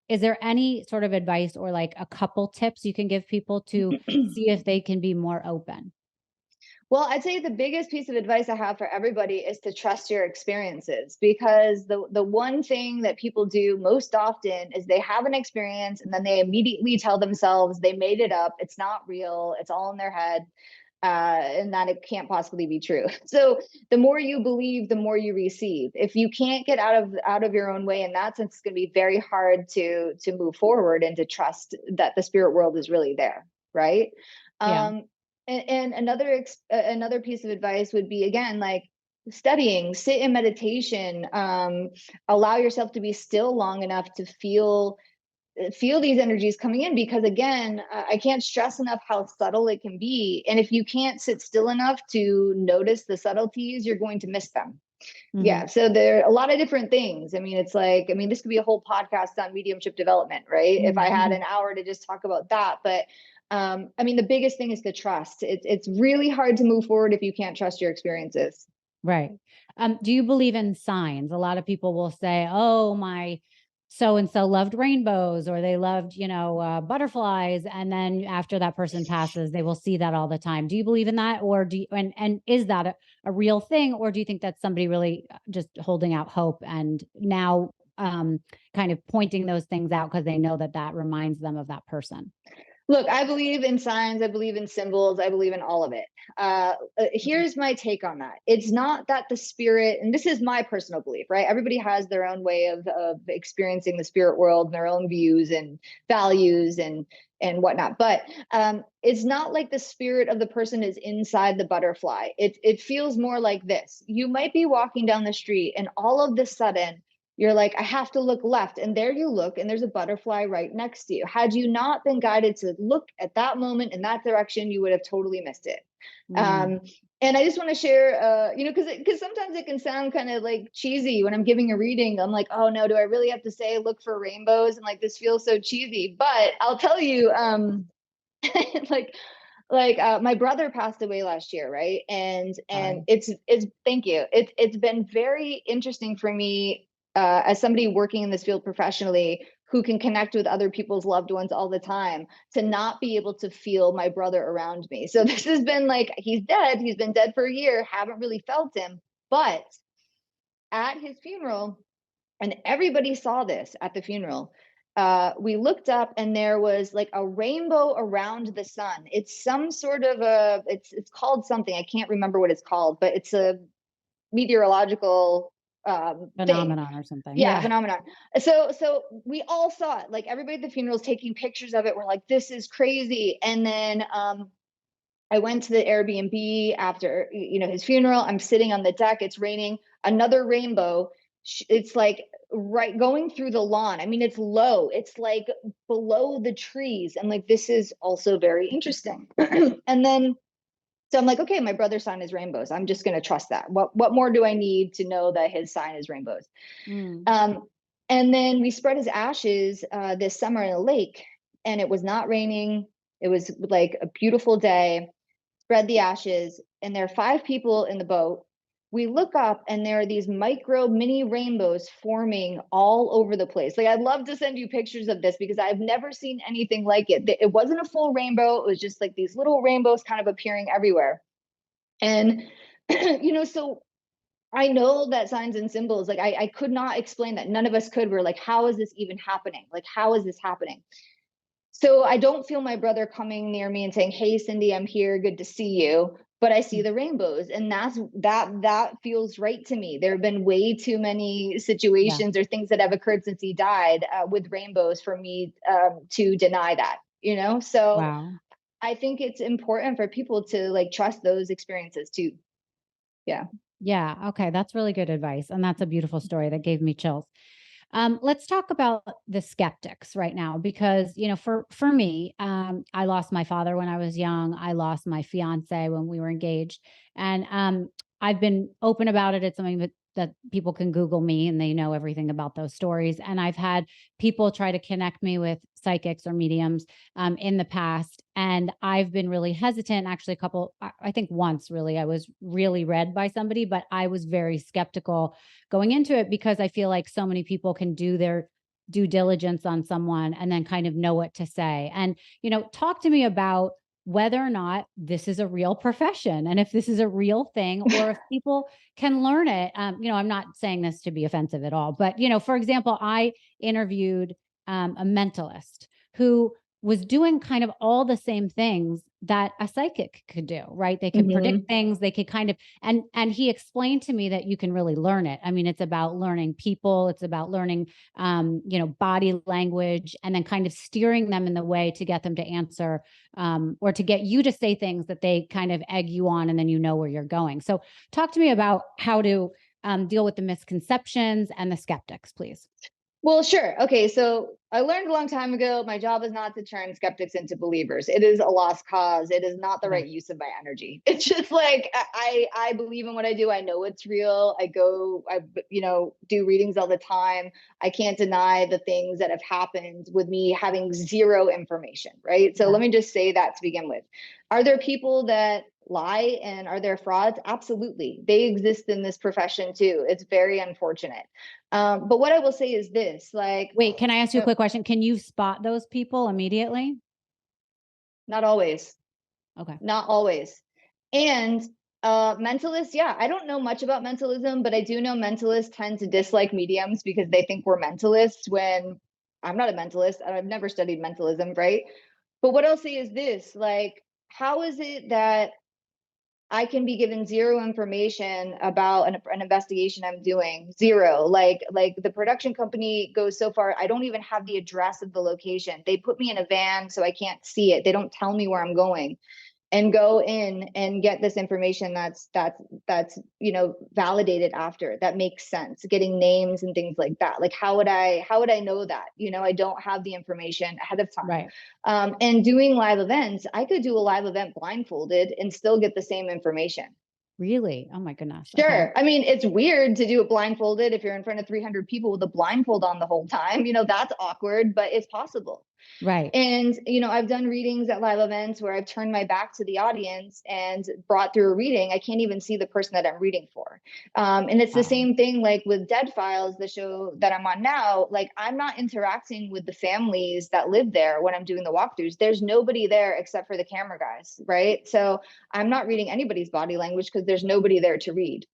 is there any sort of advice or like a couple tips you can give people to see if they can be more open? Well, I'd say the biggest piece of advice I have for everybody is to trust your experiences, because the one thing that people do most often is they have an experience and then they immediately tell themselves they made it up, it's not real, it's all in their head, and that it can't possibly be true. So the more you believe, the more you receive. If you can't get out of your own way in that sense, it's going to be very hard to move forward and to trust that the spirit world is really there, right? Yeah. And another piece of advice would be, again, like studying, sit in meditation, allow yourself to be still long enough to feel these energies coming in, because again, I can't stress enough how subtle it can be, and if you can't sit still enough to notice the subtleties, you're going to miss them. Hmm. Yeah, so there are a lot of different things. I mean, it's like, I mean, this could be a whole podcast on mediumship development, right? If I had an hour to just talk about that. But I mean, the biggest thing is to trust. It's really hard to move forward if you can't trust your experiences. Right. Do you believe in signs? A lot of people will say, "Oh, my so and so loved rainbows, or they loved, butterflies," and then after that person passes, they will see that all the time. Do you believe in that, or do you, and is that a real thing, or do you think that's somebody really just holding out hope and now kind of pointing those things out because they know that that reminds them of that person? Look, I believe in signs. I believe in symbols. I believe in all of it. Mhm. Here's my take on that. It's not that the spirit, and this is my personal belief, right? Everybody has their own way of experiencing the spirit world, and their own views and values and whatnot. But it's not like the spirit of the person is inside the butterfly. It feels more like this. You might be walking down the street, and all of the sudden, you're like, I have to look left. And there you look, and there's a butterfly right next to you. Had you not been guided to look at that moment in that direction, you would have totally missed it. Mm, Um, and I just want to share, because sometimes it can sound kind of like cheesy when I'm giving a reading. I'm like, oh no, do I really have to say look for rainbows? And like, this feels so cheesy. But I'll tell you, like my brother passed away last year, right? And sorry. it's thank you. It's been very interesting for me, as somebody working in this field professionally, who can connect with other people's loved ones all the time, to not be able to feel my brother around me. So this has been like, he's dead. He's been dead for a year. Haven't really felt him, but at his funeral, and everybody saw this at the funeral. We looked up and there was like a rainbow around the sun. It's some sort of it's called something. I can't remember what it's called, but it's a meteorological thing. Phenomenon or something. Yeah, Yeah. phenomenon. So we all saw it. Like everybody at the funeral is taking pictures of it. We're like, this is crazy. And then I went to the Airbnb after his funeral. I'm sitting on the deck. It's raining. Another rainbow. It's like right going through the lawn. I mean, it's low. It's like below the trees. And like, this is also very interesting. And then so I'm like, okay, my brother's sign is rainbows. I'm just going to trust that. What more do I need to know that his sign is rainbows? Mm. Um, and then we spread his ashes this summer in a lake, and it was not raining. It was like a beautiful day. Spread the ashes, and there are 5 people in the boat. We look up, and there are these micro mini rainbows forming all over the place. Like, I'd love to send you pictures of this because I've never seen anything like it. It wasn't a full rainbow, it was just like these little rainbows kind of appearing everywhere. And, so I know that signs and symbols, like, I could not explain that. None of us could. We're like, how is this even happening? Like, how is this happening? So I don't feel my brother coming near me and saying, "Hey, Cindy, I'm here. Good to see you." But I see Mm. the rainbows, and that feels right to me. There have been way too many Yeah. situations or things that have occurred since he died with rainbows for me to deny that. So Wow. I think it's important for people to like trust those experiences too. Yeah. Yeah. Okay. That's really good advice. And that's a beautiful story that gave me chills. Let's talk about the skeptics right now, because for me, I lost my father when I was young. I lost my fiance when we were engaged, and I've been open about it. It's something that people can Google me, and they know everything about those stories. And I've had people try to connect me with psychics or mediums in the past, and I've been really hesitant. Actually, a couple, I think once, really, I was really read by somebody, but I was very skeptical going into it because I feel like so many people can do due diligence on someone and then kind of know what to say. And, talk to me about whether or not this is a real profession and if this is a real thing or if people can learn it. I'm not saying this to be offensive at all, but, for example, I interviewed a mentalist who was doing kind of all the same things that a psychic could do, right? They could predict things, they could kind of, and he explained to me that you can really learn it. I mean, it's about learning people, it's about learning, body language, and then kind of steering them in the way to get them to answer, or to get you to say things that they kind of egg you on, and then you know where you're going. So talk to me about how to deal with the misconceptions and the skeptics, please. Well, sure. Okay. So I learned a long time ago, my job is not to turn skeptics into believers. It is a lost cause. It is not the right use of my energy. It's just like, I believe in what I do. I know it's real. I do readings all the time. I can't deny the things that have happened with me having zero information. Right. So let me just say that to begin with. Are there people that lie and are there frauds? Absolutely. They exist in this profession too. It's very unfortunate. But what I will say is this, like, wait, can I ask you a quick question? Can you spot those people immediately? Not always. Okay. Not always. And mentalists, yeah, I don't know much about mentalism, but I do know mentalists tend to dislike mediums because they think we're mentalists when I'm not a mentalist. I've never studied mentalism, right? But what I'll say is this, like, how is it that I can be given zero information about an investigation I'm doing? Zero. Like the production company goes so far, I don't even have the address of the location. They put me in a van so I can't see it. They don't tell me where I'm going, and go in and get this information that's validated after, that makes sense, getting names and things like that. Like how would I know that? I don't have the information ahead of time. Right. And doing live events, I could do a live event blindfolded and still get the same information. Really? Oh my goodness. Sure. Okay. I mean, it's weird to do it blindfolded if you're in front of 300 people with a blindfold on the whole time. That's awkward, but it's possible. Right. And, I've done readings at live events where I've turned my back to the audience and brought through a reading. I can't even see the person that I'm reading for. And it's the same thing like with Dead Files, the show that I'm on now. Like, I'm not interacting with the families that live there when I'm doing the walkthroughs. There's nobody there except for the camera guys, right? So I'm not reading anybody's body language because there's nobody there to read.